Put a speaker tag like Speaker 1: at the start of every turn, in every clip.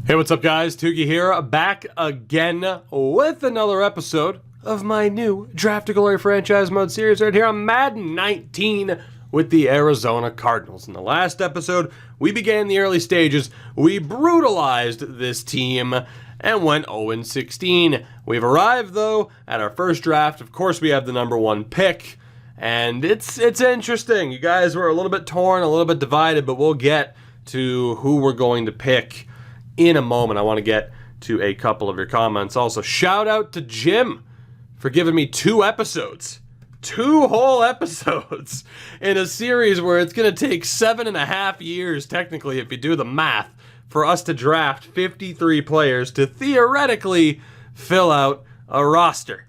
Speaker 1: Hey, what's up, guys? Tugi here, back again with another episode of my new Draft to Glory franchise mode series right here on Madden 19 with the Arizona Cardinals. In the last episode, we began the early stages. We brutalized this team and went 0-16. We've arrived, though, at our first draft. Of course, we have the number one pick, and it's interesting. You guys were a little bit torn, a little bit divided, but we'll get to who we're going to pick in a moment. I want to get to a couple of your comments. Also, shout out to Jim for giving me 2 episodes. 2 whole episodes in a series where it's going to take 7.5 years, technically, if you do the math, for us to draft 53 players to theoretically fill out a roster.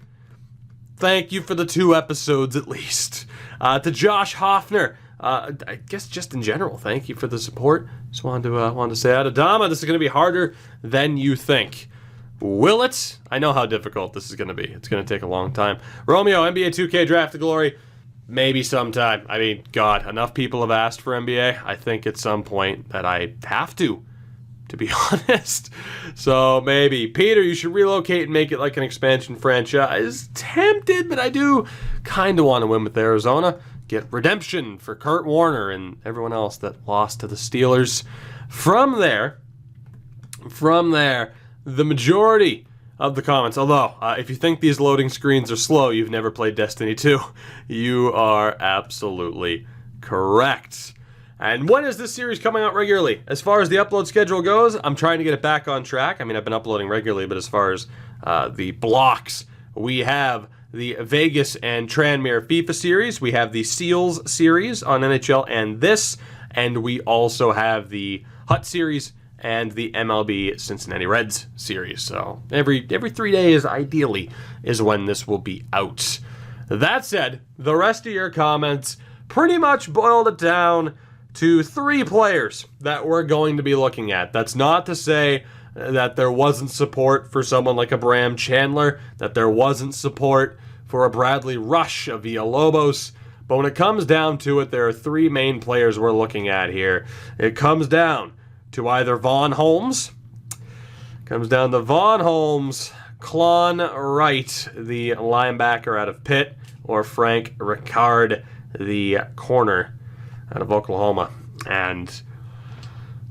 Speaker 1: Thank you for the 2 episodes, at least. To Josh Hoffner, I guess just in general, thank you for the support. Just wanted to say, Adama, this is going to be harder than you think. Will it? I know how difficult this is going to be. It's going to take a long time. Romeo, NBA 2K Draft to Glory, maybe sometime. I mean, God, enough people have asked for NBA. I think at some point that I have to be honest. So maybe. Peter, you should relocate and make it like an expansion franchise. Tempted, but I do kind of want to win with Arizona. Get redemption for Kurt Warner and everyone else that lost to the Steelers. From there, the majority of the comments, although if you think these loading screens are slow, you've never played Destiny 2. You are absolutely correct. And when is this series coming out regularly? As far as the upload schedule goes, I'm trying to get it back on track. I mean, I've been uploading regularly, but as far as the blocks, we have the Vegas and Tranmere FIFA series. We have the Seals series on NHL and we also have the Hut series and the MLB Cincinnati Reds series. So every 3 days, ideally, is when this will be out. That said, the rest of your comments pretty much boiled it down to 3 players that we're going to be looking at. That's not to say that there wasn't support for someone like a Bram Chandler, that there wasn't support for a Bradley Rush of Villalobos, but when it comes down to it, there are 3 main players we're looking at here. It comes down to either Vaughn Holmes, Klon Wright, the linebacker out of Pitt, or Frank Ricard, the corner out of Oklahoma. And,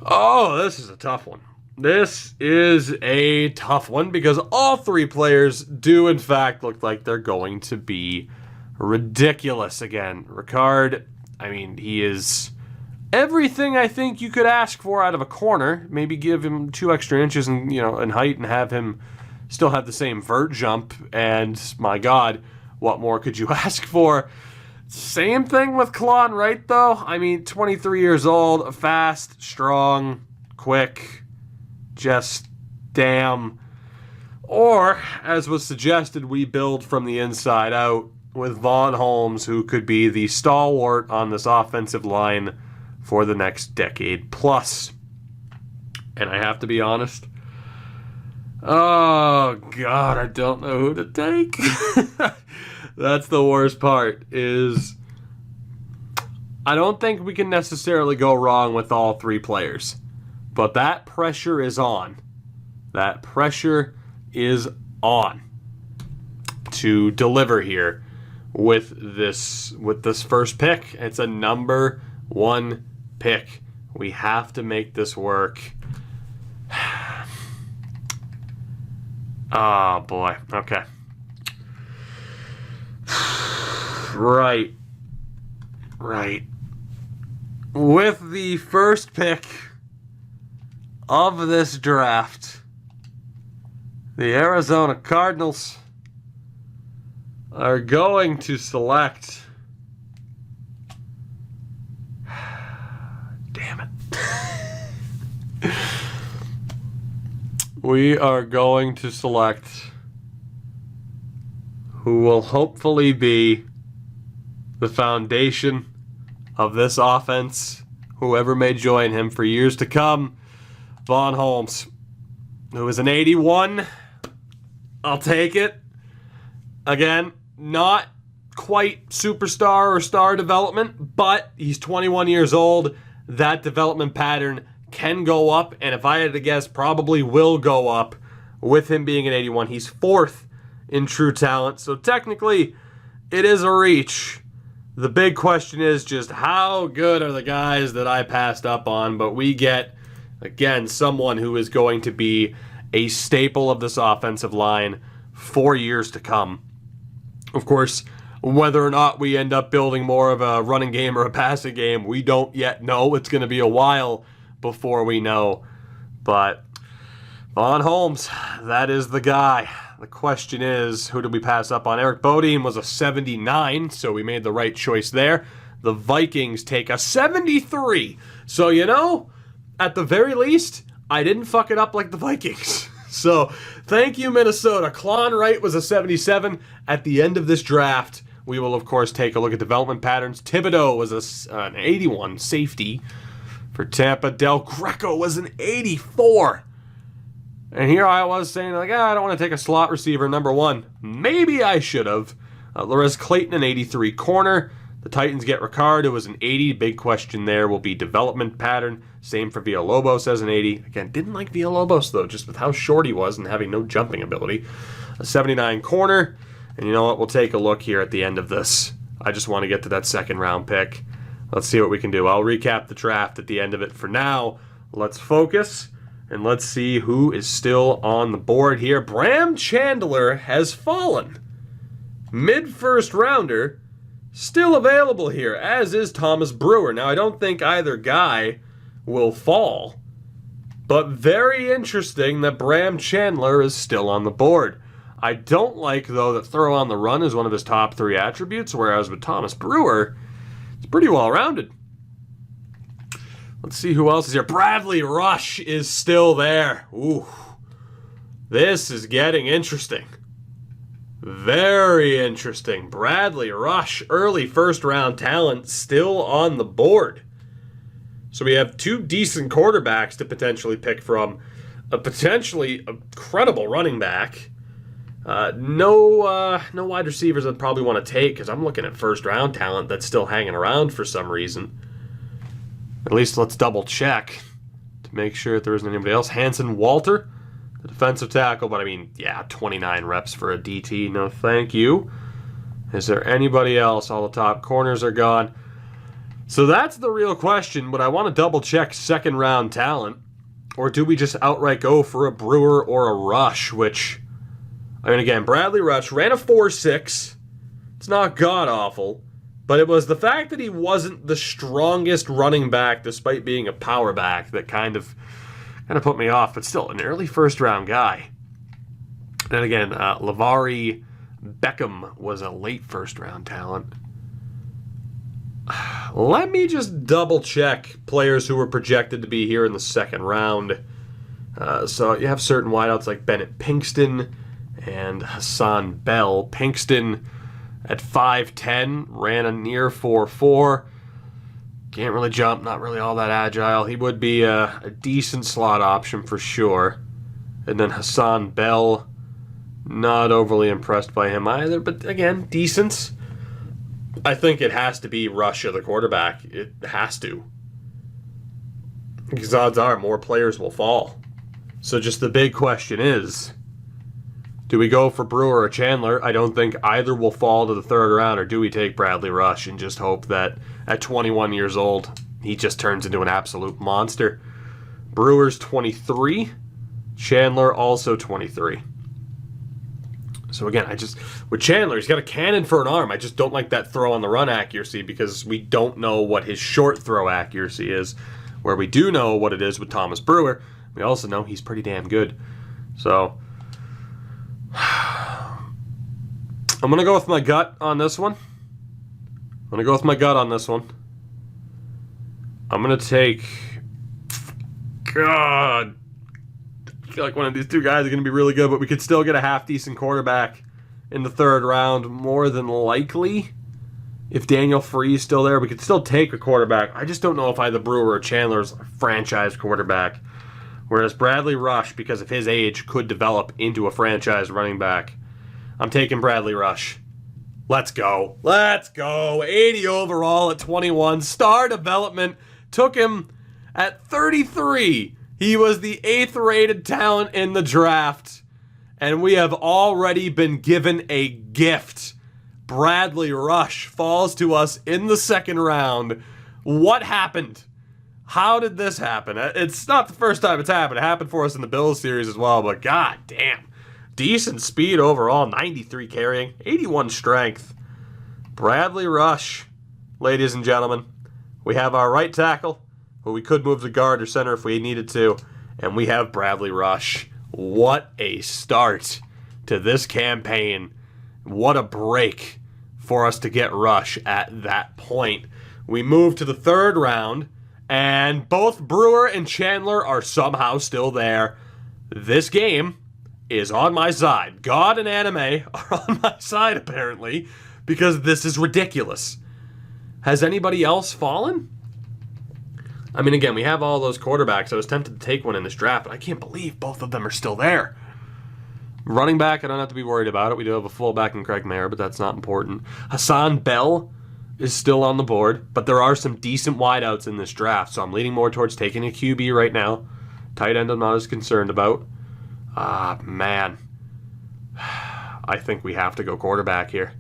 Speaker 1: this is a tough one. This is a tough one because all 3 players do, in fact, look like they're going to be ridiculous again. Ricard, I mean, he is everything I think you could ask for out of a corner. Maybe give him 2 extra inches in height and have him still have the same vert jump. And, my God, what more could you ask for? Same thing with Klon Wright, though. I mean, 23 years old, fast, strong, quick, just damn. Or, as was suggested, we build from the inside out with Vaughn Holmes, who could be the stalwart on this offensive line for the next decade plus. And I have to be honest, oh, God, I don't know who to take. That's the worst part, is I don't think we can necessarily go wrong with all 3 players. But that pressure is on. That pressure is on to deliver here with this first pick. It's a number 1 pick. We have to make this work. Oh, boy. Okay. Right. With the first pick of this draft, the Arizona Cardinals are going to select... Damn it. We are going to select who will hopefully be the foundation of this offense, whoever may join him for years to come. Vaughn Holmes, who is an 81. I'll take it. Again, not quite superstar or star development, but he's 21 years old. That development pattern can go up, and if I had to guess, probably will go up with him being an 81. He's 4th in true talent, so technically it is a reach. The big question is just how good are the guys that I passed up on, but we get, again, someone who is going to be a staple of this offensive line for years to come. Of course, whether or not we end up building more of a running game or a passing game, we don't yet know. It's going to be a while before we know. But Vaughn Holmes, that is the guy. The question is, who did we pass up on? Eric Bodine was a 79, so we made the right choice there. The Vikings take a 73. So, at the very least, I didn't fuck it up like the Vikings. So, thank you, Minnesota. Klon Wright was a 77. At the end of this draft, we will, of course, take a look at development patterns. Thibodeau was an 81 safety for Tampa. Del Greco was an 84. And here I was saying, I don't want to take a slot receiver, number 1. Maybe I should have. Larez Clayton, an 83 corner. The Titans get Ricard, who was an 80. Big question there will be development pattern. Same for Villalobos as an 80. Again, didn't like Villalobos, though, just with how short he was and having no jumping ability. A 79 corner. And you know what? We'll take a look here at the end of this. I just want to get to that second round pick. Let's see what we can do. I'll recap the draft at the end of it. For now, let's focus. And let's see who is still on the board here. Bram Chandler has fallen. Mid-first rounder, still available here, as is Thomas Brewer. Now, I don't think either guy will fall, but very interesting that Bram Chandler is still on the board. I don't like, though, that throw on the run is one of his top 3 attributes, whereas with Thomas Brewer, it's pretty well-rounded. Let's see who else is here. Bradley Rush is still there. Ooh. This is getting interesting. Very interesting. Bradley Rush, early first-round talent, still on the board. So we have 2 decent quarterbacks to potentially pick from. A potentially incredible running back. No wide receivers I'd probably want to take because I'm looking at first-round talent that's still hanging around for some reason. At least let's double check to make sure that there isn't anybody else. Hanson Walter, the defensive tackle, but 29 reps for a DT. No, thank you. Is there anybody else? All the top corners are gone. So that's the real question, but I want to double check second round talent. Or do we just outright go for a Brewer or a Rush, which, again, Bradley Rush ran a 4.6. It's not god-awful. But it was the fact that he wasn't the strongest running back, despite being a power back, that kind of put me off. But still, an early first-round guy. Then again, LeVar Beckham was a late first-round talent. Let me just double-check players who were projected to be here in the second round. So you have certain wideouts like Bennett Pinkston and Hassan Bell. Pinkston, at 5'10", ran a near 4.4. Can't really jump, not really all that agile. He would be a decent slot option for sure. And then Hassan Bell, not overly impressed by him either, but again, decent. I think it has to be Russia, the quarterback. It has to. Because odds are more players will fall. So just the big question is, do we go for Brewer or Chandler? I don't think either will fall to the third round, or do we take Bradley Rush and just hope that at 21 years old, he just turns into an absolute monster? Brewer's 23. Chandler also 23. So again, with Chandler, he's got a cannon for an arm. I just don't like that throw on the run accuracy because we don't know what his short throw accuracy is. Where we do know what it is with Thomas Brewer, we also know he's pretty damn good. So I'm going to go with my gut on this one. I'm going to take... God. I feel like one of these two guys are going to be really good, but we could still get a half-decent quarterback in the third round, more than likely. If Daniel Free's still there, we could still take a quarterback. I just don't know if either Brewer or Chandler's a franchise quarterback. Whereas Bradley Rush, because of his age, could develop into a franchise running back. I'm taking Bradley Rush. Let's go. 80 overall at 21. Star development. Took him At 33, he was the 8th rated talent in the draft. And we have already been given a gift. Bradley Rush falls to us in the 2nd round. What happened? How did this happen? It's not the first time it's happened. It happened for us in the Bills series as well, but god damn. Decent speed overall, 93 carrying, 81 strength. Bradley Rush, ladies and gentlemen. We have our right tackle, who we could move to guard or center if we needed to, and we have Bradley Rush. What a start to this campaign. What a break for us to get Rush at that point. We move to the 3rd round, and both Brewer and Chandler are somehow still there. This game is on my side. God and anime are on my side, apparently, because this is ridiculous. Has anybody else fallen? I mean, again, we have all those quarterbacks. I was tempted to take one in this draft, but I can't believe both of them are still there. Running back, I don't have to be worried about it. We do have a fullback in Craig Mayer, but that's not important. Hassan Bell is still on the board, but there are some decent wideouts in this draft, so I'm leaning more towards taking a QB right now. Tight end I'm not as concerned about. Man. I think we have to go quarterback here.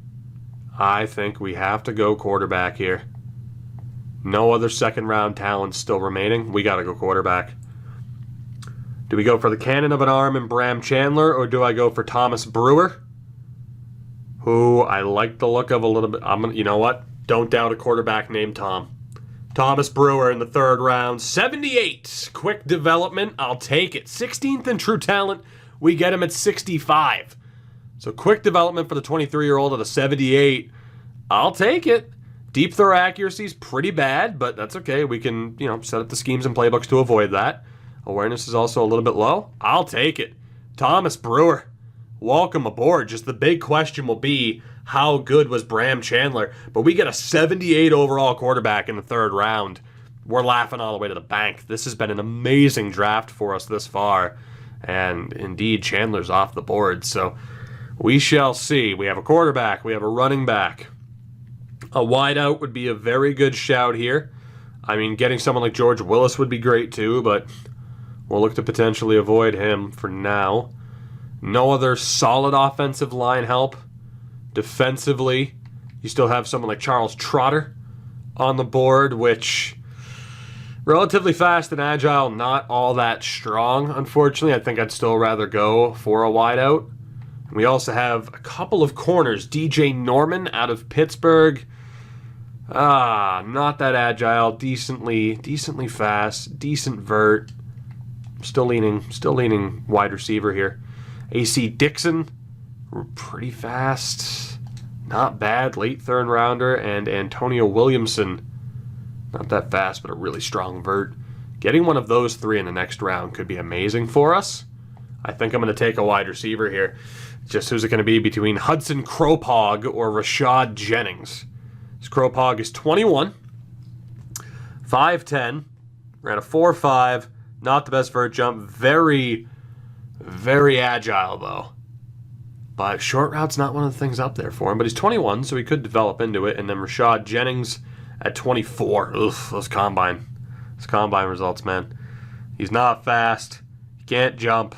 Speaker 1: No other 2nd round talent still remaining. We got to go quarterback. Do we go for the cannon of an arm and Bram Chandler, or do I go for Thomas Brewer, who I like the look of a little bit? You know what? Don't doubt a quarterback named Tom. Thomas Brewer in the 3rd round, 78. Quick development, I'll take it. 16th in true talent, we get him at 65. So quick development for the 23-year-old at a 78. I'll take it. Deep throw accuracy is pretty bad, but that's okay. We can, set up the schemes and playbooks to avoid that. Awareness is also a little bit low. I'll take it. Thomas Brewer, welcome aboard. Just the big question will be, how good was Bram Chandler? But we get a 78 overall quarterback in the 3rd round. We're laughing all the way to the bank. This has been an amazing draft for us this far. And indeed, Chandler's off the board. So we shall see. We have a quarterback. We have a running back. A wideout would be a very good shout here. I mean, getting someone like George Willis would be great too, but we'll look to potentially avoid him for now. No other solid offensive line help. Defensively, you still have someone like Charles Trotter on the board, which relatively fast and agile, not all that strong, unfortunately. I think I'd still rather go for a wideout. We also have a couple of corners. DJ Norman out of Pittsburgh. Not that agile. Decently fast. Decent vert. Still leaning wide receiver here. AC Dixon, pretty fast. Not bad. Late 3rd rounder. And Antonio Williamson, not that fast, but a really strong vert. Getting one of those 3 in the next round could be amazing for us. I think I'm going to take a wide receiver here. Just who's it going to be between Hudson Cropog or Rashad Jennings? This Cropog is 21, 5'10", ran a 4.5, not the best vert jump, very, very agile though. But short route's not one of the things up there for him, but he's 21, so he could develop into it. And then Rashad Jennings at 24. Those combine results, man. He's not fast, he can't jump,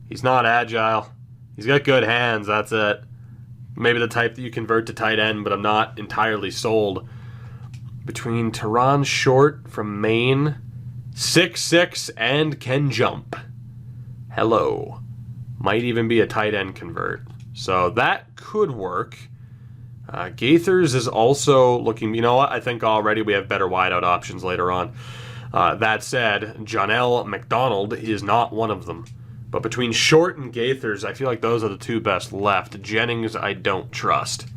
Speaker 1: he's not agile. He's got good hands, that's it. Maybe the type that you convert to tight end, but I'm not entirely sold. Between Teron Short from Maine, 6'6", and can jump. Hello. Might even be a tight end convert. So that could work. Gaithers is also looking, you know what? I think already we have better wideout options later on. That said, Jonell McDonald is not one of them. But between Short and Gaithers, I feel like those are the 2 best left. Jennings, I don't trust.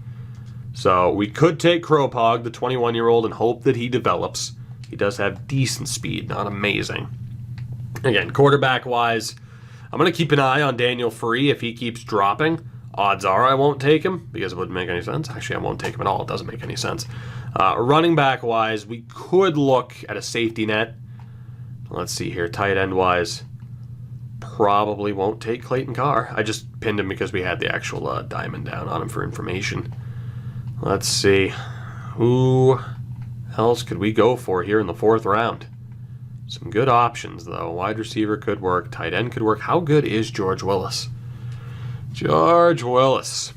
Speaker 1: So we could take Cropog, the 21-year-old, and hope that he develops. He does have decent speed, not amazing. Again, quarterback-wise, I'm going to keep an eye on Daniel Free. If he keeps dropping, odds are I won't take him because it wouldn't make any sense. Actually, I won't take him at all. It doesn't make any sense. Running back-wise, we could look at a safety net. Let's see here. Tight end-wise, probably won't take Clayton Carr. I just pinned him because we had the actual diamond down on him for information. Let's see. Who else could we go for here in the 4th round? Some good options, though. Wide receiver could work. Tight end could work. How good is George Willis? George Willis.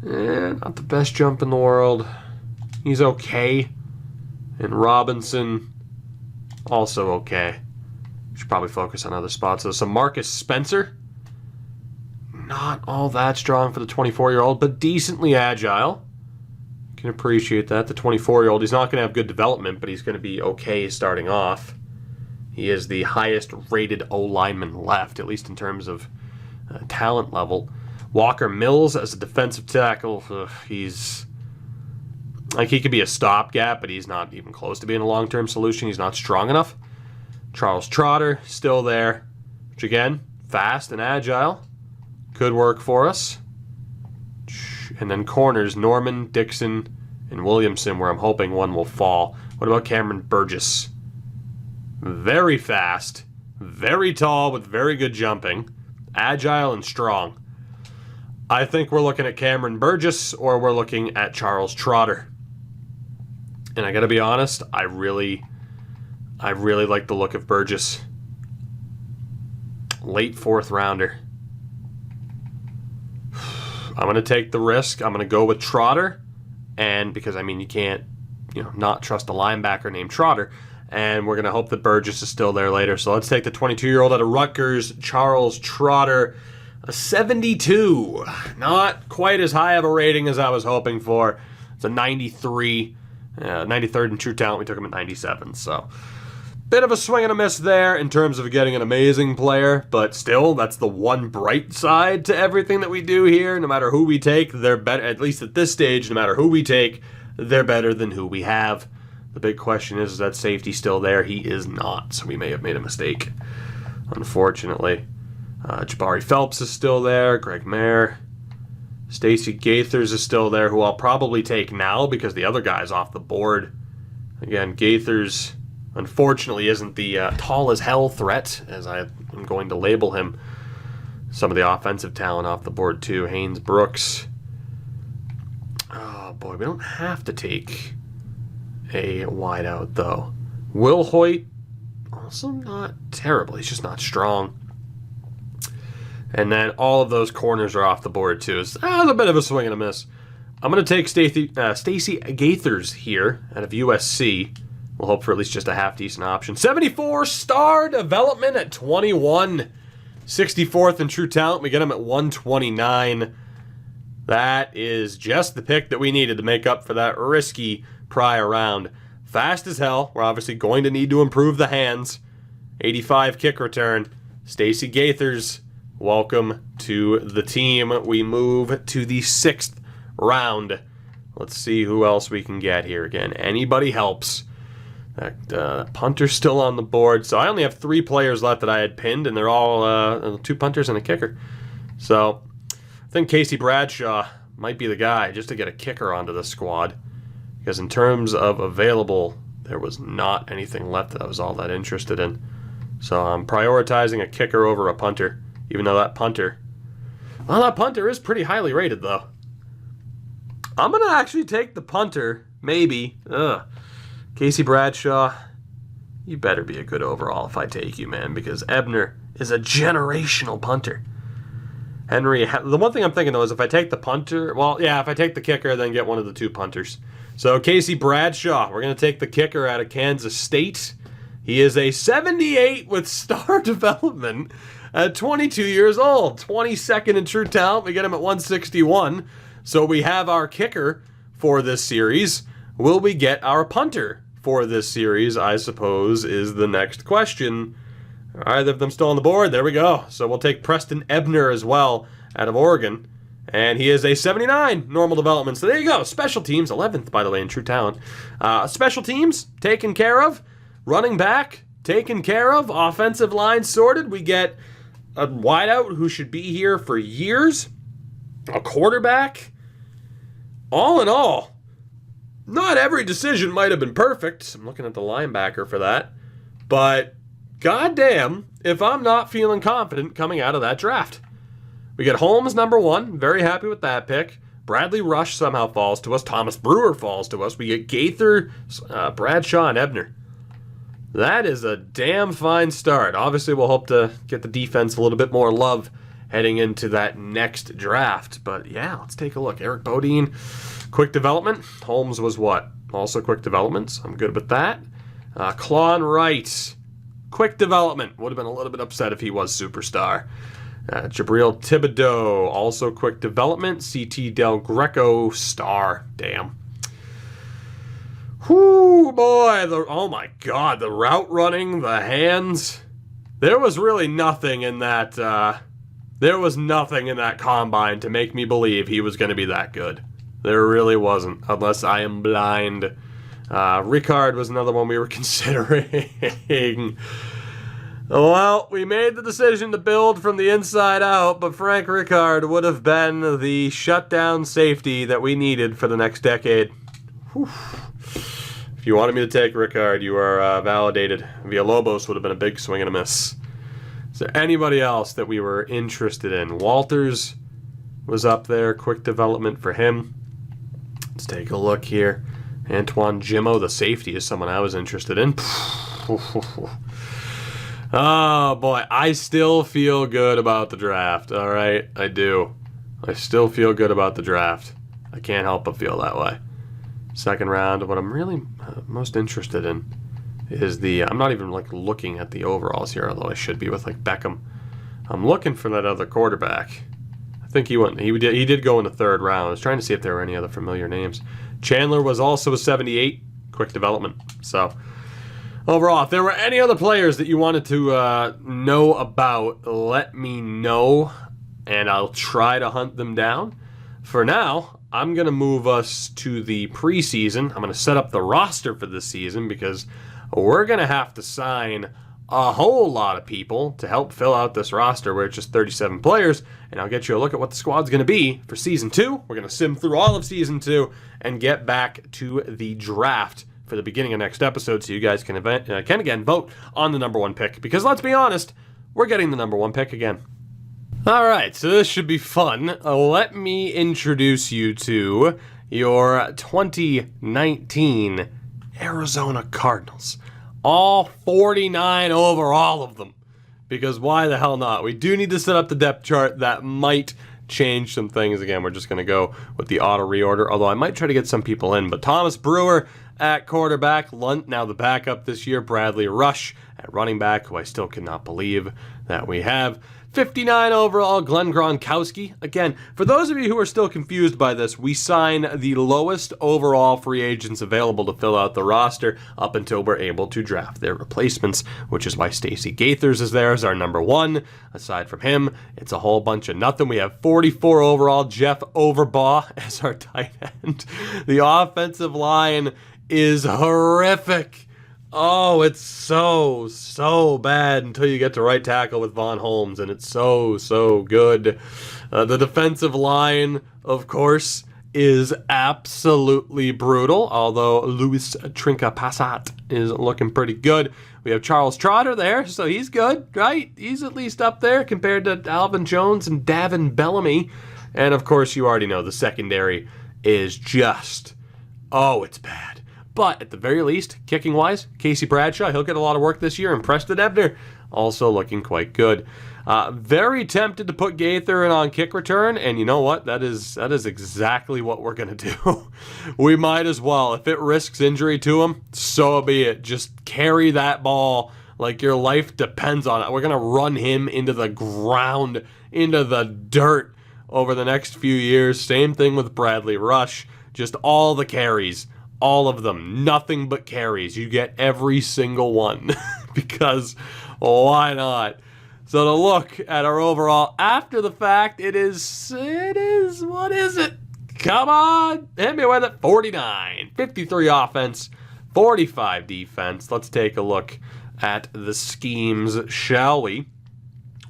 Speaker 1: Not the best jump in the world. He's okay. And Robinson, also okay. Should probably focus on other spots, though. So Marcus Spencer. Not all that strong for the 24-year-old, but decently agile. Can appreciate that. The 24-year-old, he's not going to have good development, but he's going to be okay starting off. He is the highest rated O-lineman left, at least in terms of talent level. Walker Mills as a defensive tackle, he's like, he could be a stopgap, but he's not even close to being a long-term solution. He's not strong enough. Charles Trotter, still there, which again, fast and agile. Could work for us. And then corners, Norman, Dixon, and Williamson, where I'm hoping one will fall. What about Cameron Burgess? Very fast, very tall with very good jumping, agile and strong. I think we're looking at Cameron Burgess or we're looking at Charles Trotter. And I gotta be honest, I really like the look of Burgess. Late 4th rounder. I'm going to take the risk. I'm going to go with Trotter. And because, I mean, you can't, not trust a linebacker named Trotter. And we're going to hope that Burgess is still there later. So let's take the 22-year-old out of Rutgers, Charles Trotter. A 72. Not quite as high of a rating as I was hoping for. It's a 93. 93rd in true talent. We took him at 97. So bit of a swing and a miss there in terms of getting an amazing player, but still, that's the one bright side to everything that we do here. No matter who we take, they're better, at least at this stage, no matter who we take, they're better than who we have. The big question is that safety still there? He is not, so we may have made a mistake, unfortunately. Jabari Phelps is still there, Greg Mayer. Stacey Gaithers is still there, who I'll probably take now because the other guy's off the board. Again, Gaithers unfortunately isn't the tall as hell threat, as I am going to label him. Some of the offensive talent off the board too. Haynes Brooks. Oh boy, we don't have to take a wideout though. Will Hoyt, also not terrible. He's just not strong. And then all of those corners are off the board too. It's a bit of a swing and a miss. I'm going to take Stacey Gaithers here out of USC. We'll hope for at least just a half-decent option. 74 star development at 21. 64th in true talent. We get him at 129. That is just the pick that we needed to make up for that risky prior round. Fast as hell. We're obviously going to need to improve the hands. 85 kick return. Stacey Gaithers, welcome to the team. We move to the 6th round. Let's see who else we can get here again. Anybody helps. That punter's still on the board. So I only have 3 players left that I had pinned, and they're all 2 punters and a kicker. So I think Casey Bradshaw might be the guy just to get a kicker onto the squad. Because in terms of available, there was not anything left that I was all that interested in. So I'm prioritizing a kicker over a punter, even though that punter is pretty highly rated, though. I'm going to actually take the punter, maybe. Casey Bradshaw, you better be a good overall if I take you, man, because Ebner is a generational punter. Henry, the one thing I'm thinking, though, is if I take the punter, if I take the kicker, then get one of the 2 punters. So Casey Bradshaw, we're going to take the kicker out of Kansas State. He is a 78 with star development at 22 years old. 22nd in true talent. We get him at 161. So we have our kicker for this series. Will we get our punter for this series, I suppose, is the next question. Are either of them still on the board? There we go. So we'll take Preston Ebner as well out of Oregon. And he is a 79 normal development. So there you go. Special teams, 11th, by the way, in true talent. Special teams, taken care of. Running back, taken care of. Offensive line sorted. We get a wideout who should be here for years. A quarterback. All in all, not every decision might have been perfect. I'm looking at the linebacker for that. But goddamn if I'm not feeling confident coming out of that draft. We get Holmes, number 1. Very happy with that pick. Bradley Rush somehow falls to us. Thomas Brewer falls to us. We get Gaither, Bradshaw, and Ebner. That is a damn fine start. Obviously, we'll hope to get the defense a little bit more love heading into that next draft. But yeah, let's take a look. Eric Bodine, quick development. Holmes was what? Also quick development, so I'm good with that. Klon Wright, quick development. Would have been a little bit upset if he was superstar. Jabril Thibodeau, also quick development. CT Del Greco, star. Damn. Whoo, boy. Oh, my God. The route running, the hands. There was really nothing in that. There was nothing in that combine to make me believe he was going to be that good. There really wasn't, unless I am blind. Ricard was another one we were considering. Well, we made the decision to build from the inside out, but Frank Ricard would have been the shutdown safety that we needed for the next decade. Whew. If you wanted me to take Ricard, you are validated. Villalobos would have been a big swing and a miss. Is there anybody else that we were interested in? Walters was up there. Quick development for him. Let's take a look here. Antoine Jimmo, the safety, is someone I was interested in. Oh, boy. I still feel good about the draft, all right? I do. I still feel good about the draft. I can't help but feel that way. Second round, what I'm really most interested in is the... I'm not even, looking at the overalls here, although I should be with, Beckham. I'm looking for that other quarterback. I think he went... He did go in the third round. I was trying to see if there were any other familiar names. Chandler was also a 78. Quick development. So... Overall, if there were any other players that you wanted to know about, let me know, and I'll try to hunt them down. For now, I'm going to move us to the preseason. I'm going to set up the roster for this season because we're going to have to sign a whole lot of people to help fill out this roster where it's just 37 players, and I'll get you a look at what the squad's going to be for Season 2. We're going to sim through all of Season 2 and get back to the draft for the beginning of next episode, so you guys can again vote on the number one pick, because let's be honest, we're getting the number one pick again. Alright, so this should be fun. Let me introduce you to your 2019 Arizona Cardinals. All 49 over all of them, because why the hell not? We do need to set up the depth chart. That might change some things. Again, we're just going to go with the auto reorder, although I might try to get some people in. But Thomas Brewer at quarterback, Lunt now the backup this year, Bradley Rush at running back, who I still cannot believe that we have. 59 overall, Glenn Gronkowski. Again, for those of you who are still confused by this, we sign the lowest overall free agents available to fill out the roster up until we're able to draft their replacements, which is why Stacey Gaithers is there as our number one. Aside from him, it's a whole bunch of nothing. We have 44 overall, Jeff Overbaugh as our tight end. The offensive line is horrific. Oh, it's so bad until you get to right tackle with Vaughn Holmes, and it's so good. The defensive line, of course, is absolutely brutal, although Luis Trinca-Passat is looking pretty good. We have Charles Trotter there, so he's good, right? He's at least up there compared to Alvin Jones and Davin Bellamy. And, of course, you already know the secondary is just, oh, it's bad. But at the very least, kicking-wise, Casey Bradshaw, he'll get a lot of work this year. And Preston Ebner, also looking quite good. Very tempted to put Gaither in on kick return, and you know what? That is exactly what we're going to do. We might as well. If it risks injury to him, so be it. Just carry that ball like your life depends on it. We're going to run him into the ground, into the dirt over the next few years. Same thing with Bradley Rush. Just all the carries. All of them. Nothing but carries. You get every single one. Because why not? So to look at our overall after the fact, it is, what is it? Come on. Hit me with it. 49. 53 offense. 45 defense. Let's take a look at the schemes, shall we?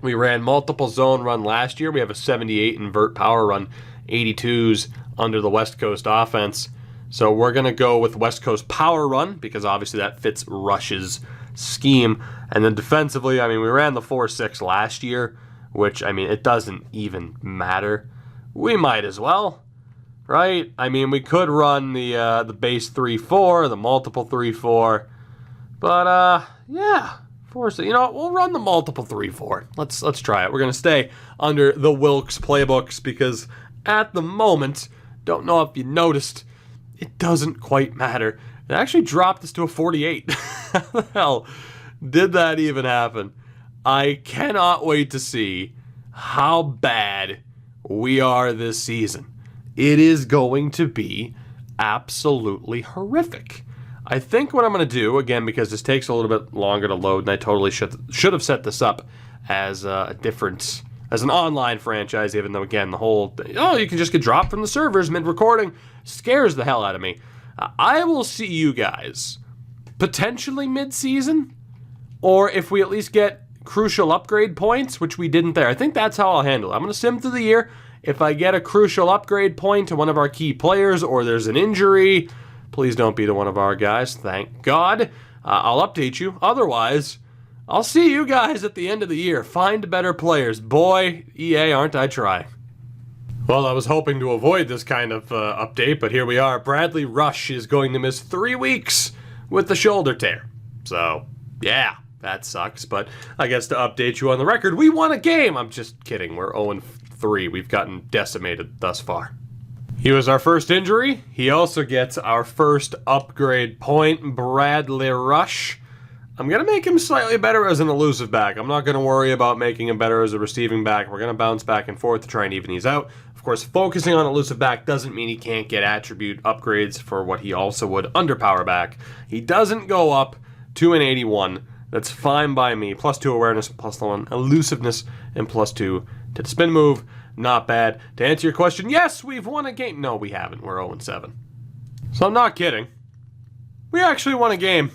Speaker 1: We ran multiple zone run last year. We have a 78 invert power run. 82s under the West Coast offense. So we're going to go with West Coast power run because obviously that fits Rush's scheme. And then defensively, I mean, we ran the 4-6 last year, which, I mean, it doesn't even matter. We might as well, right? I mean, we could run the base 3-4, the multiple 3-4, But, yeah. Force it. You know what? We'll run the multiple 3-4. Let's try it. We're going to stay under the Wilkes playbooks because at the moment, don't know if you noticed, it doesn't quite matter. It actually dropped us to a 48. How the hell did that even happen? I cannot wait to see how bad we are this season. It is going to be absolutely horrific. I think what I'm going to do, again, because this takes a little bit longer to load, and I totally should have set this up as as an online franchise, even though, again, the whole, you can just get dropped from the servers mid-recording, scares the hell out of me. I will see you guys potentially mid-season, or if we at least get crucial upgrade points, which we didn't there. I think that's how I'll handle it. I'm going to sim through the year. If I get a crucial upgrade point to one of our key players, or there's an injury, please don't be to one of our guys, thank God. I'll update you. Otherwise, I'll see you guys at the end of the year. Find better players. Boy, EA, aren't I trying. Well, I was hoping to avoid this kind of update, but here we are. Bradley Rush is going to miss 3 weeks with the shoulder tear. So, yeah, that sucks. But I guess to update you on the record, we won a game. I'm just kidding. We're 0-3. We've gotten decimated thus far. He was our first injury. He also gets our first upgrade point, Bradley Rush. I'm going to make him slightly better as an elusive back. I'm not going to worry about making him better as a receiving back. We're going to bounce back and forth to try and even these out. Of course, focusing on elusive back doesn't mean he can't get attribute upgrades for what he also would under power back. He doesn't go up to an 81. That's fine by me. +2 awareness, +1 elusiveness, and +2 to the spin move. Not bad. To answer your question, yes, we've won a game. No, we haven't. We're 0-7. So I'm not kidding. We actually won a game.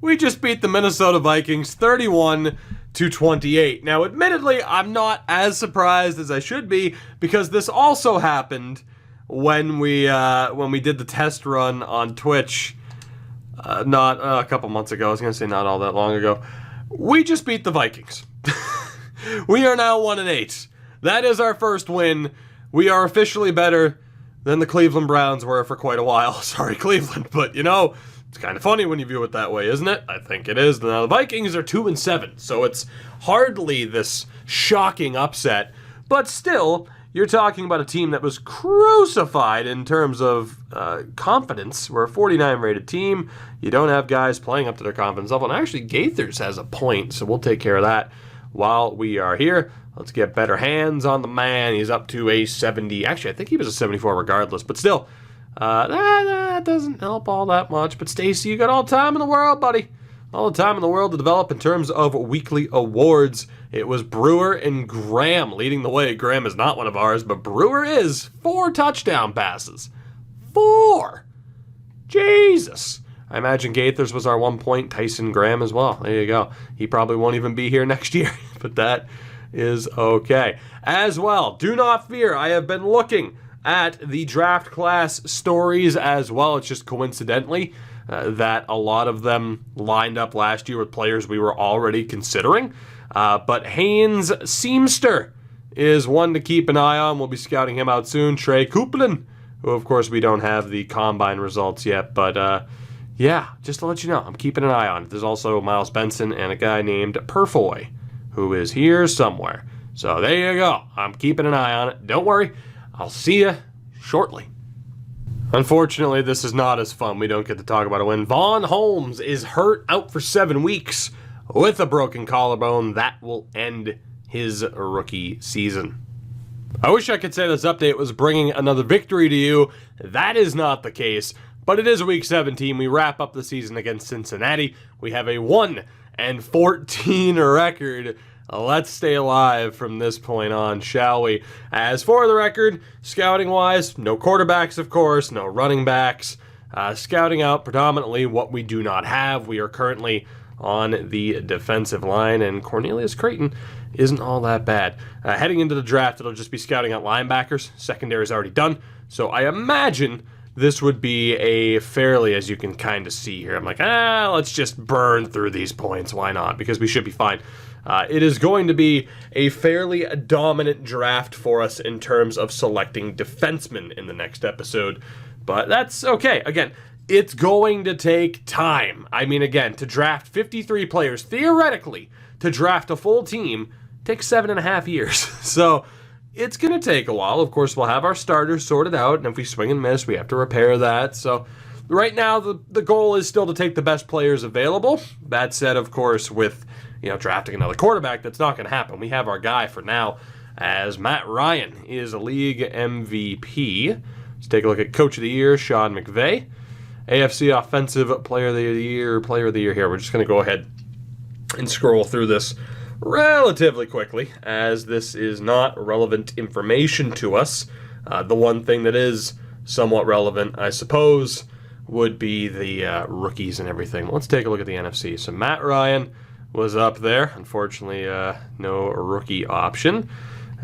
Speaker 1: We just beat the Minnesota Vikings 31-28. Now, admittedly, I'm not as surprised as I should be because this also happened when we did the test run on Twitch. Not a couple months ago. I was going to say not all that long ago. We just beat the Vikings. We are now 1-8. That is our first win. We are officially better than the Cleveland Browns were for quite a while. Sorry, Cleveland, but you know, it's kind of funny when you view it that way, isn't it? I think it is. Now, the Vikings are 2-7, so it's hardly this shocking upset, but still, you're talking about a team that was crucified in terms of confidence. We're a 49 rated team. You don't have guys playing up to their confidence level, and actually, Gaithers has a point, so we'll take care of that while we are here. Let's get better hands on the man. He's up to a 70. Actually, I think he was a 74 regardless, but still, that doesn't help all that much. But Stacy, you got all the time in the world, buddy. All the time in the world to develop in terms of weekly awards. It was Brewer and Graham leading the way. Graham is not one of ours, but Brewer is. 4 touchdown passes. 4! Jesus. I imagine Gaithers was our 1 point. Tyson Graham as well. There you go. He probably won't even be here next year, but that is okay. As well, do not fear, I have been looking at the draft class stories as well. It's just coincidentally that a lot of them lined up last year with players we were already considering. But Haynes Seamster is one to keep an eye on. We'll be scouting him out soon. Trey Coupland, who of course we don't have the combine results yet, but yeah, just to let you know, I'm keeping an eye on it. There's also Miles Benson and a guy named Purfoy, who is here somewhere. So there you go. I'm keeping an eye on it. Don't worry. I'll see you shortly. Unfortunately, this is not as fun. We don't get to talk about a win. Vaughn Holmes is hurt out for 7 weeks with a broken collarbone. That will end his rookie season. I wish I could say this update was bringing another victory to you. That is not the case, but it is week 17. We wrap up the season against Cincinnati. We have a 1-14 record. Let's stay alive from this point on, shall we? As for the record, scouting-wise, no quarterbacks, of course, no running backs. Scouting out predominantly what we do not have. We are currently on the defensive line, and Cornelius Creighton isn't all that bad. Heading into the draft, it'll just be scouting out linebackers. Secondary is already done, so I imagine this would be a fairly, as you can kind of see here, I'm like, let's just burn through these points. Why not? Because we should be fine. It is going to be a fairly dominant draft for us in terms of selecting defensemen in the next episode, but that's okay. Again, it's going to take time. I mean, again, to draft 53 players, theoretically, to draft a full team takes 7.5 years. So it's going to take a while. Of course, we'll have our starters sorted out, and if we swing and miss, we have to repair that. So right now, the goal is still to take the best players available. That said, of course, with drafting another quarterback, that's not going to happen. We have our guy for now, as Matt Ryan is a league MVP. Let's take a look at Coach of the Year, Sean McVay. AFC Offensive Player of the Year here. We're just going to go ahead and scroll through this relatively quickly, as this is not relevant information to us. The one thing that is somewhat relevant, I suppose, would be the rookies and everything. Let's take a look at the NFC. So Matt Ryan was up there. Unfortunately, no rookie option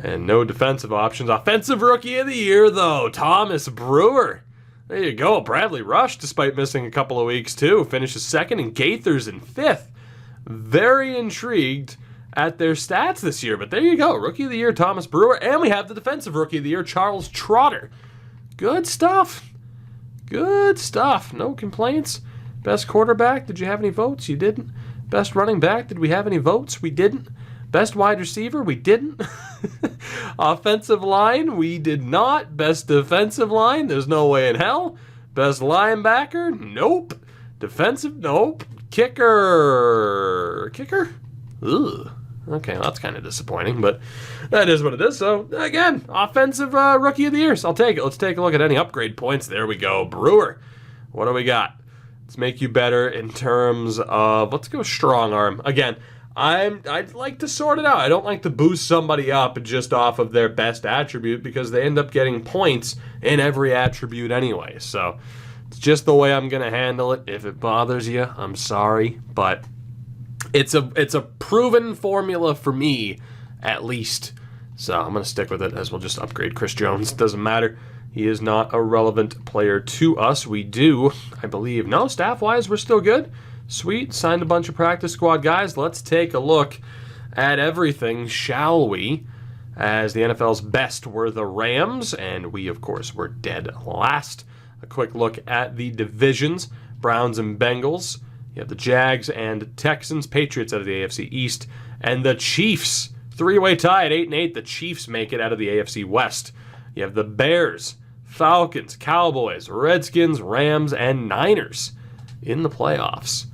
Speaker 1: and no defensive options. Offensive Rookie of the Year, though, Thomas Brewer. There you go. Bradley Rush, despite missing a couple of weeks, too, finishes second, and Gaither's in fifth. Very intrigued at their stats this year, but there you go. Rookie of the Year, Thomas Brewer, and we have the Defensive Rookie of the Year, Charles Trotter. Good stuff. Good stuff. No complaints. Best quarterback, did you have any votes? You didn't. Best running back, did we have any votes? We didn't. Best wide receiver, we didn't. Offensive line, we did not. Best defensive line, there's no way in hell. Best linebacker, nope. Defensive, nope. Kicker? Ugh. Okay, well, that's kind of disappointing, but that is what it is. So, again, Offensive Rookie of the Year. So I'll take it. Let's take a look at any upgrade points. There we go. Brewer. What do we got? Let's make you better in terms of, let's go strong arm. Again, I'd like to sort it out. I don't like to boost somebody up just off of their best attribute, because they end up getting points in every attribute anyway. So it's just the way I'm going to handle it. If it bothers you, I'm sorry, but it's a proven formula for me, at least. So I'm going to stick with it, as we'll just upgrade Chris Jones. Doesn't matter. He is not a relevant player to us. We do, I believe. No, staff-wise, we're still good. Sweet. Signed a bunch of practice squad guys. Let's take a look at everything, shall we? As the NFL's best were the Rams, and we, of course, were dead last. A quick look at the divisions. Browns and Bengals. You have the Jags and Texans. Patriots out of the AFC East. And the Chiefs. Three-way tie at 8-8. The Chiefs make it out of the AFC West. You have the Bears, Falcons, Cowboys, Redskins, Rams, and Niners in the playoffs.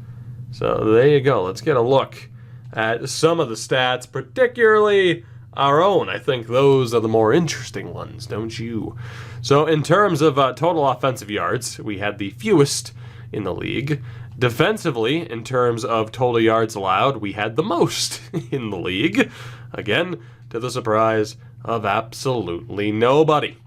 Speaker 1: So there you go. Let's get a look at some of the stats, particularly our own. I think those are the more interesting ones, don't you? So in terms of total offensive yards, we had the fewest in the league. Defensively, in terms of total yards allowed, we had the most in the league. Again, to the surprise of absolutely nobody.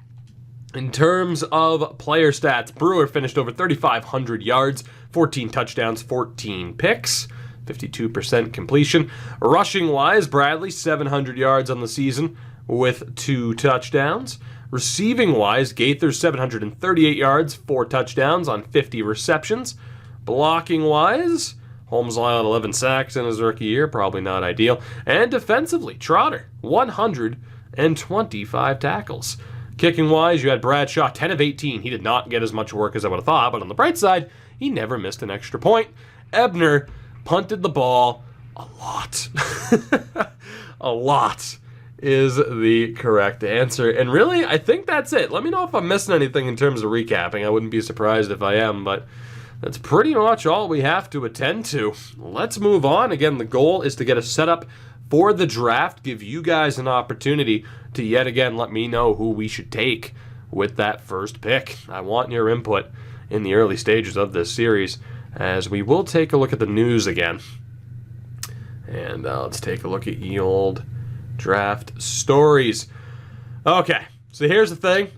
Speaker 1: In terms of player stats, Brewer finished over 3,500 yards, 14 touchdowns, 14 picks, 52% completion. Rushing-wise, Bradley, 700 yards on the season with 2 touchdowns. Receiving-wise, Gaither, 738 yards, 4 touchdowns on 50 receptions. Blocking-wise, Holmes allowed 11 sacks in his rookie year, probably not ideal. And defensively, Trotter, 125 tackles. Kicking-wise, you had Bradshaw, 10 of 18. He did not get as much work as I would have thought, but on the bright side, he never missed an extra point. Ebner punted the ball a lot. A lot is the correct answer. And really, I think that's it. Let me know if I'm missing anything in terms of recapping. I wouldn't be surprised if I am, but that's pretty much all we have to attend to. Let's move on. Again, the goal is to get a setup for the draft, give you guys an opportunity to yet again let me know who we should take with that first pick. I want your input in the early stages of this series, as we will take a look at the news again. And let's take a look at ye old draft stories. Okay, so here's the thing.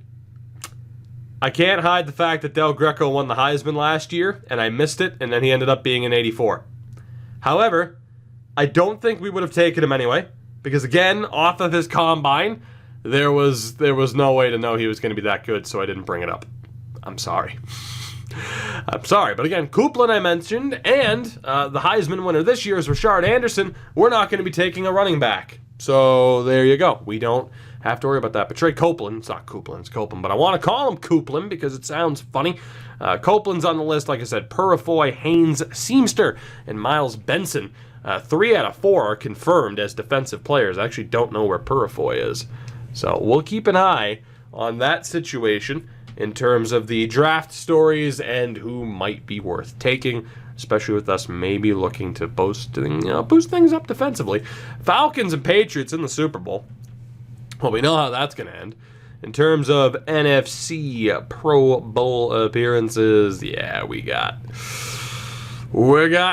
Speaker 1: I can't hide the fact that Del Greco won the Heisman last year, and I missed it, and then he ended up being an 84. However, I don't think we would have taken him anyway, because again, off of his combine, there was no way to know he was going to be that good, so I didn't bring it up. I'm sorry. I'm sorry, but again, Coupland I mentioned, and the Heisman winner this year is Rashard Anderson. We're not going to be taking a running back. So there you go. We don't have to worry about that. But Trey Copeland, it's not Copeland, it's Copeland, but I want to call him Copeland because it sounds funny. Copeland's on the list, like I said, Purifoy, Haynes, Seamster, and Miles Benson. 3 out of 4 are confirmed as defensive players. I actually don't know where Purifoy is. So we'll keep an eye on that situation in terms of the draft stories and who might be worth taking, especially with us maybe looking to boost things up defensively. Falcons and Patriots in the Super Bowl. Well, we know how that's going to end. In terms of NFC Pro Bowl appearances, yeah, we got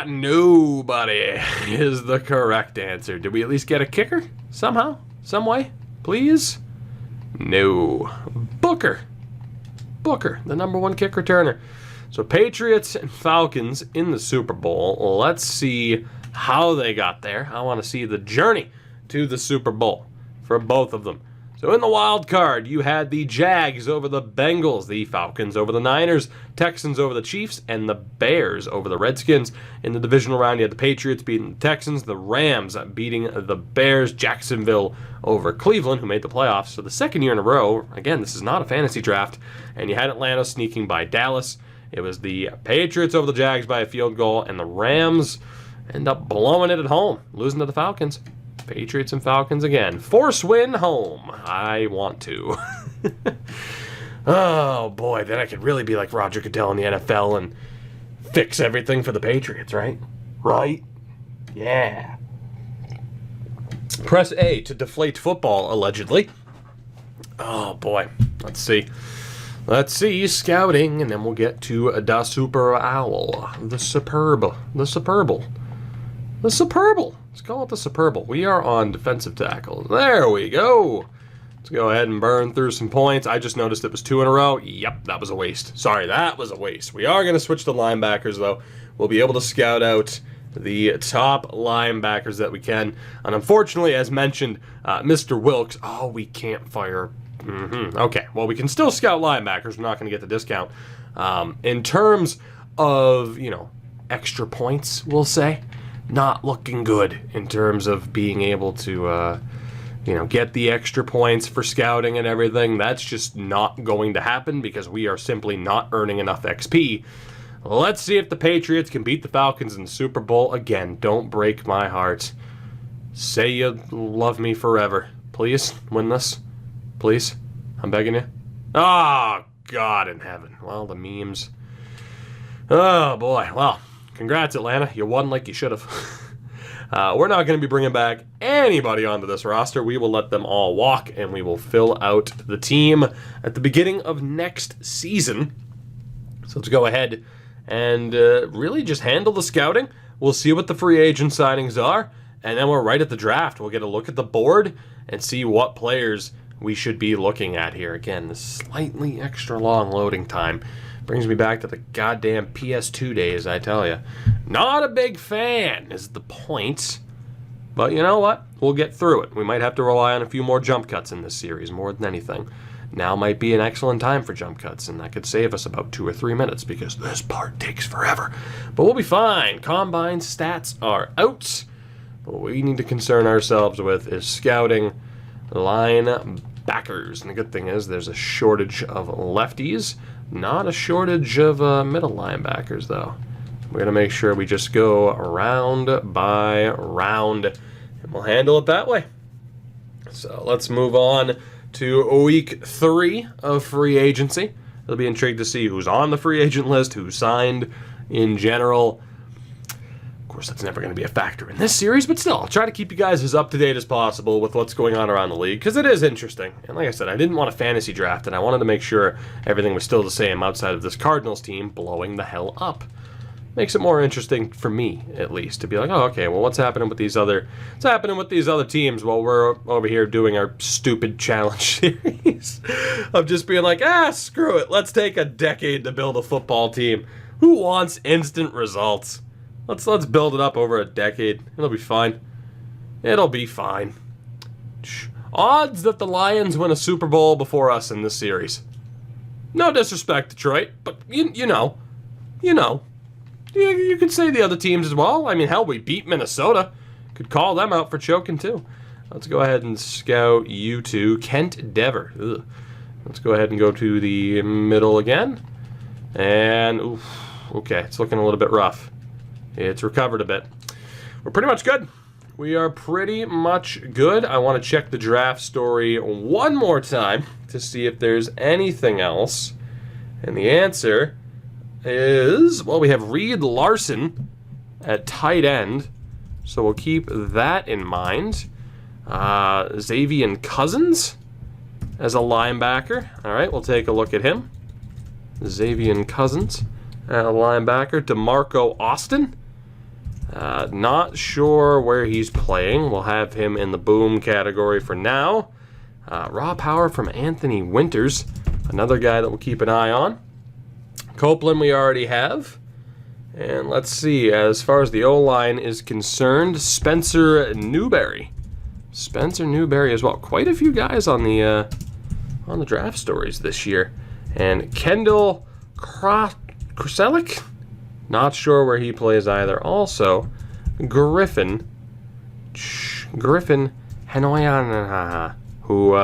Speaker 1: nobody is the correct answer. Did we at least get a kicker somehow, some way? Please? No. Booker, the number 1 kick returner. So Patriots and Falcons in the Super Bowl. Let's see how they got there. I want to see the journey to the Super Bowl for both of them. So in the wild card, you had the Jags over the Bengals, the Falcons over the Niners, Texans over the Chiefs, and the Bears over the Redskins. In the divisional round, you had the Patriots beating the Texans, the Rams beating the Bears, Jacksonville over Cleveland, who made the playoffs for the second year in a row. Again, this is not a fantasy draft. And you had Atlanta sneaking by Dallas. It was the Patriots over the Jags by a field goal, and the Rams end up blowing it at home, losing to the Falcons. Patriots and Falcons again. Force win home. I want to. Oh, boy. Then I could really be like Roger Goodell in the NFL and fix everything for the Patriots, right? Right? Yeah. Press A to deflate football, allegedly. Oh, boy. Let's see. Let's see. Scouting, and then we'll get to Da Super Owl. The Superb. Let's call it the Superb. We are on defensive tackle. There we go. Let's go ahead and burn through some points. I just noticed it was 2 in a row. Yep, that was a waste. Sorry, that was a waste. We are going to switch to linebackers, though. We'll be able to scout out the top linebackers that we can. And unfortunately, as mentioned, Mr. Wilkes, we can't fire. Okay, well, we can still scout linebackers. We're not going to get the discount. In terms of, extra points, we'll say, not looking good in terms of being able to, get the extra points for scouting and everything. That's just not going to happen because we are simply not earning enough XP. Let's see if the Patriots can beat the Falcons in the Super Bowl again. Don't break my heart. Say you love me forever. Please, win this. Please. I'm begging you. Oh, God in heaven. Well, the memes. Oh, boy. Well, congrats, Atlanta. You won like you should have. We're not going to be bringing back anybody onto this roster. We will let them all walk, and we will fill out the team at the beginning of next season. So let's go ahead and really just handle the scouting. We'll see what the free agent signings are, and then we're right at the draft. We'll get a look at the board and see what players we should be looking at here. Again, the slightly extra long loading time brings me back to the goddamn PS2 days, I tell you. Not a big fan is the point. But you know what? We'll get through it. We might have to rely on a few more jump cuts in this series, more than anything. Now might be an excellent time for jump cuts, and that could save us about 2 or 3 minutes because this part takes forever. But we'll be fine. Combine stats are out. What we need to concern ourselves with is scouting linebackers. And the good thing is there's a shortage of lefties. Not a shortage of middle linebackers, though. We're going to make sure we just go round by round, and we'll handle it that way. So let's move on to week 3 of free agency. It'll be intrigued to see who's on the free agent list, who signed in general. Of course, that's never going to be a factor in this series, but still, I'll try to keep you guys as up-to-date as possible with what's going on around the league, because it is interesting. And like I said, I didn't want a fantasy draft, and I wanted to make sure everything was still the same outside of this Cardinals team blowing the hell up. Makes it more interesting for me, at least, to be like, oh, okay, well, what's happening with these other teams while we're over here doing our stupid challenge series of just being like, screw it, let's take a decade to build a football team. Who wants instant results? Let's build it up over a decade. It'll be fine. It'll be fine. Odds that the Lions win a Super Bowl before us in this series. No disrespect, Detroit, but you know. You could say the other teams as well. I mean, hell, we beat Minnesota. Could call them out for choking, too. Let's go ahead and scout you two. Kent Dever. Ugh. Let's go ahead and go to the middle again. And, oof, okay, it's looking a little bit rough. It's recovered a bit. We're pretty much good. We are pretty much good. I want to check the draft story one more time to see if there's anything else. And the answer is, well, we have Reed Larson at tight end. So we'll keep that in mind. Xavier Cousins as a linebacker. All right, we'll take a look at him. Xavier Cousins, a linebacker. DeMarco Austin. Not sure where he's playing. We'll have him in the boom category for now. Raw power from Anthony Winters, another guy that we'll keep an eye on. Copeland we already have. And let's see, as far as the O-line is concerned, Spencer Newberry. Spencer Newberry as well. Quite a few guys on the draft stories this year. And Kendall Kruselic, not sure where he plays either. Also, Griffin Hanoyan, who,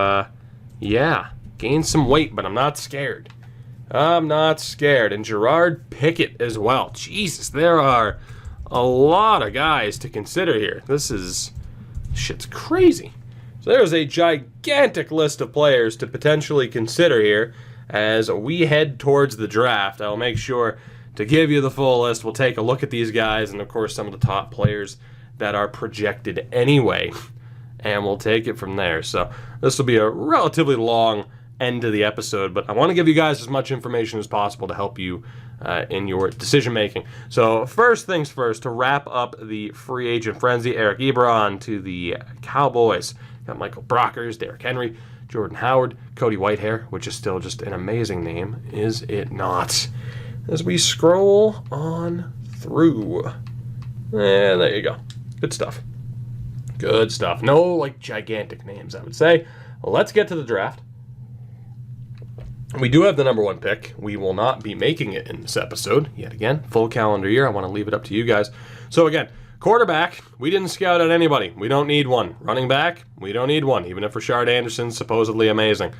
Speaker 1: yeah, gained some weight, but I'm not scared. I'm not scared. And Gerard Pickett as well. Jesus, there are a lot of guys to consider here. Shit's crazy. So there's a gigantic list of players to potentially consider here as we head towards the draft. I'll make sure to give you the full list. We'll take a look at these guys and, of course, some of the top players that are projected anyway. And we'll take it from there. So this will be a relatively long end to the episode, but I want to give you guys as much information as possible to help you in your decision making. So first things first, to wrap up the free agent frenzy, Eric Ebron to the Cowboys. Got Michael Brockers, Derrick Henry, Jordan Howard, Cody Whitehair, which is still just an amazing name, is it not? As we scroll on through. And there you go. Good stuff. Good stuff. No, like, gigantic names, I would say. Let's get to the draft. We do have the number 1 pick. We will not be making it in this episode. Yet again, full calendar year. I want to leave it up to you guys. So again, quarterback, we didn't scout out anybody. We don't need one. Running back, we don't need one, even if Rashard Anderson's supposedly amazing.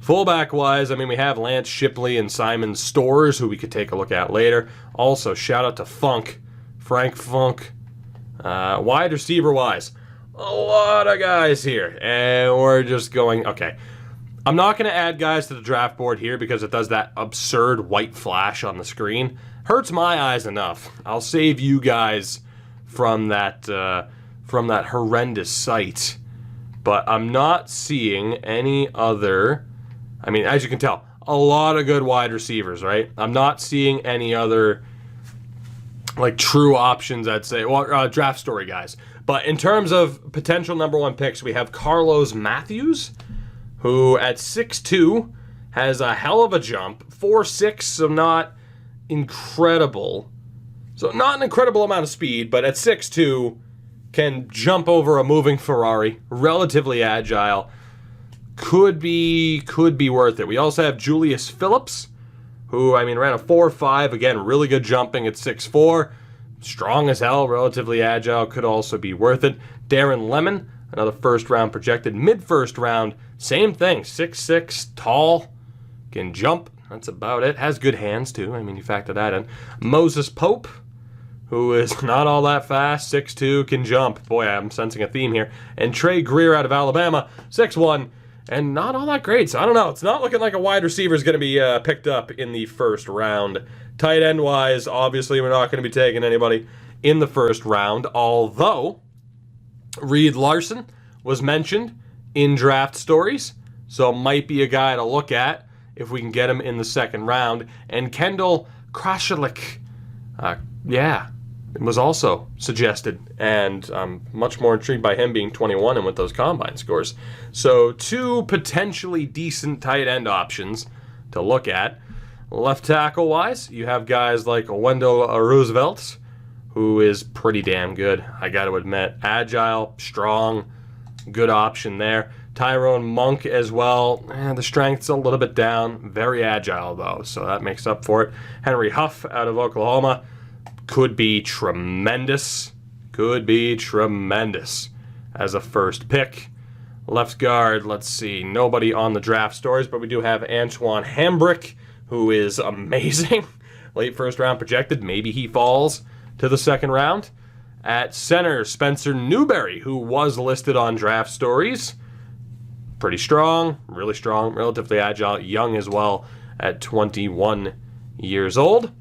Speaker 1: Fullback-wise, I mean, we have Lance Shipley and Simon Stores, who we could take a look at later. Also, shout out to Frank Funk. Wide receiver-wise, a lot of guys here. And we're just going, okay. I'm not going to add guys to the draft board here because it does that absurd white flash on the screen. Hurts my eyes enough. I'll save you guys from that horrendous sight. But I'm not seeing any other... I mean, as you can tell, a lot of good wide receivers, right? I'm not seeing any other, like, true options, I'd say. Well, draft story guys. But in terms of potential number 1 picks, we have Carlos Matthews, who at 6'2", has a hell of a jump. 4'6", so not incredible. So not an incredible amount of speed, but at 6'2", can jump over a moving Ferrari. Relatively agile. Could be worth it. We also have Julius Phillips, who, I mean, ran a 4.5. Again, really good jumping at 6'4". Strong as hell, relatively agile. Could also be worth it. Darren Lemon, another first-round projected. Mid-first round, same thing. 6'6", tall, can jump. That's about it. Has good hands, too. I mean, you factor that in. Moses Pope, who is not all that fast. 6'2", can jump. Boy, I'm sensing a theme here. And Trey Greer out of Alabama, 6'1", and not all that great. So I don't know. It's not looking like a wide receiver is going to be picked up in the first round. Tight end wise, obviously we're not going to be taking anybody in the first round. Although Reed Larson was mentioned in draft stories, so might be a guy to look at if we can get him in the second round. And Kendall Krashelik, was also suggested, and I'm much more intrigued by him being 21 and with those combine scores. So 2 potentially decent tight end options to look at. Left tackle-wise, you have guys like Wendell Roosevelt, who is pretty damn good, I got to admit. Agile, strong, good option there. Tyrone Monk as well. The strength's a little bit down. Very agile, though, so that makes up for it. Henry Huff out of Oklahoma. Could be tremendous. as a first pick. Left guard, let's see, nobody on the draft stories, but we do have Antoine Hambrick, who is amazing. Late first round projected. Maybe he falls to the second round. At center, Spencer Newberry, who was listed on draft stories. Pretty strong, really strong, relatively agile, young as well at 21 years old.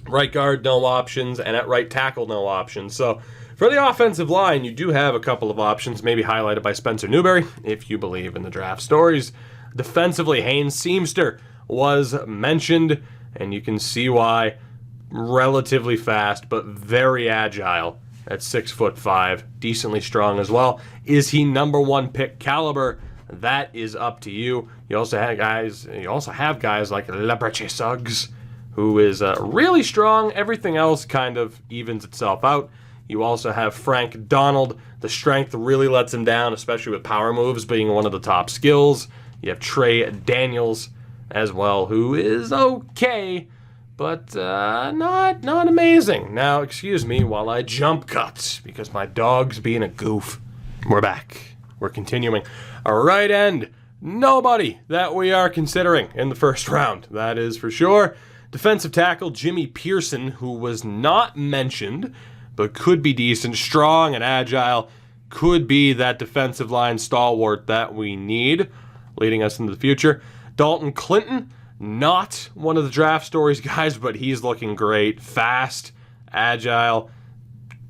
Speaker 1: Right guard, no options, and at right tackle, no options. So for the offensive line, you do have a couple of options, maybe highlighted by Spencer Newberry, if you believe in the draft stories. Defensively, Haynes Seamster was mentioned, and you can see why. Relatively fast, but very agile at 6'5", decently strong as well. Is he number one pick caliber? That is up to you. You also have guys like Leprechaun Suggs, who is really strong. Everything else kind of evens itself out. You also have Frank Donald. The strength really lets him down, especially with power moves being one of the top skills. You have Trey Daniels as well, who is okay, but not amazing. Now, excuse me while I jump cut, because my dog's being a goof. We're back. We're continuing. A right end, nobody that we are considering in the first round. That is for sure. Defensive tackle, Jimmy Pearson, who was not mentioned, but could be decent, strong and agile, could be that defensive line stalwart that we need, leading us into the future. Dalton Clinton, not one of the draft stories guys, but he's looking great. Fast, agile,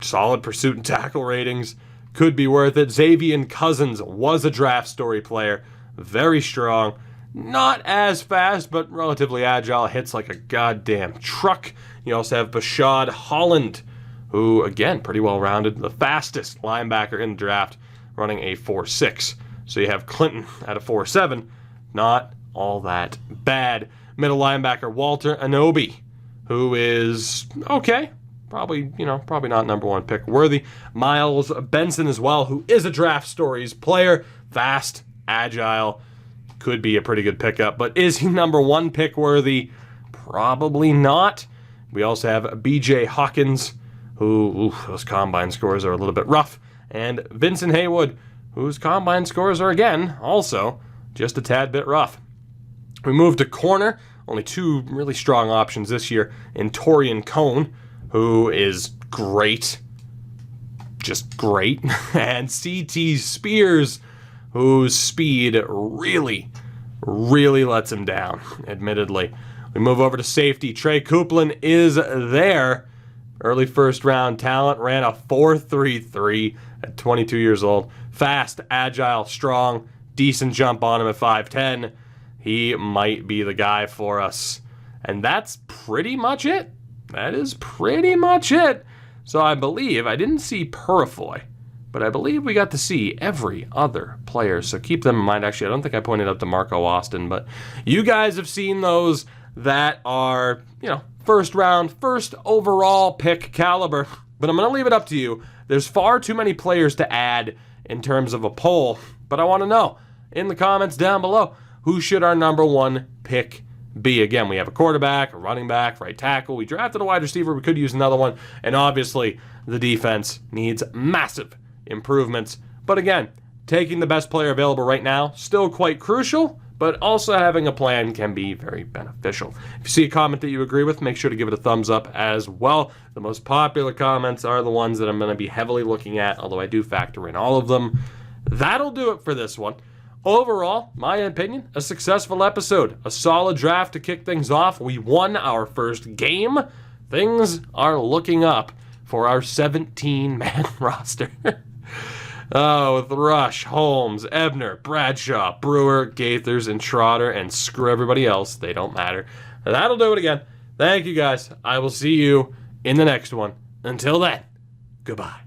Speaker 1: solid pursuit and tackle ratings. Could be worth it. Xavier Cousins was a draft story player. Very strong. Not as fast, but relatively agile. Hits like a goddamn truck. You also have Bashad Holland, who, again, pretty well-rounded. The fastest linebacker in the draft, running a 4.6. So you have Clinton at a 4.7. Not all that bad. Middle linebacker Walter Anobi, who is okay. Probably not number one pick worthy. Miles Benson as well, who is a draft stories player. Fast, agile, could be a pretty good pickup. But is he number one pick worthy? Probably not. We also have BJ Hawkins, who, those combine scores are a little bit rough. And Vincent Haywood, whose combine scores are, again, also just a tad bit rough. We move to corner. Only two really strong options this year in Torian Cone, who is great. Just great. And C.T. Spears, whose speed really lets him down, admittedly. We move over to safety. Trey Coupland is there. Early first round talent, ran a 4.33 at 22 years old. Fast, agile, strong, decent jump on him at 5'10". He might be the guy for us. And that's pretty much it. That is pretty much it. So I believe, I didn't see Purifoy, but I believe we got to see every other player. So keep them in mind. Actually, I don't think I pointed out DeMarco Austin, but you guys have seen those that are, first round, first overall pick caliber. But I'm going to leave it up to you. There's far too many players to add in terms of a poll, but I want to know in the comments down below, who should our number one pick be? Again, we have a quarterback, a running back, right tackle. We drafted a wide receiver. We could use another one. And obviously, the defense needs massive improvements. But again, taking the best player available right now, still quite crucial, but also having a plan can be very beneficial. If you see a comment that you agree with, make sure to give it a thumbs up as well. The most popular comments are the ones that I'm going to be heavily looking at, although I do factor in all of them. That'll do it for this one. Overall, my opinion, a successful episode. A solid draft to kick things off. We won our first game. Things are looking up for our 17-man roster. With Rush, Holmes, Ebner, Bradshaw, Brewer, Gaithers, and Trotter, and screw everybody else. They don't matter. That'll do it again. Thank you, guys. I will see you in the next one. Until then, goodbye.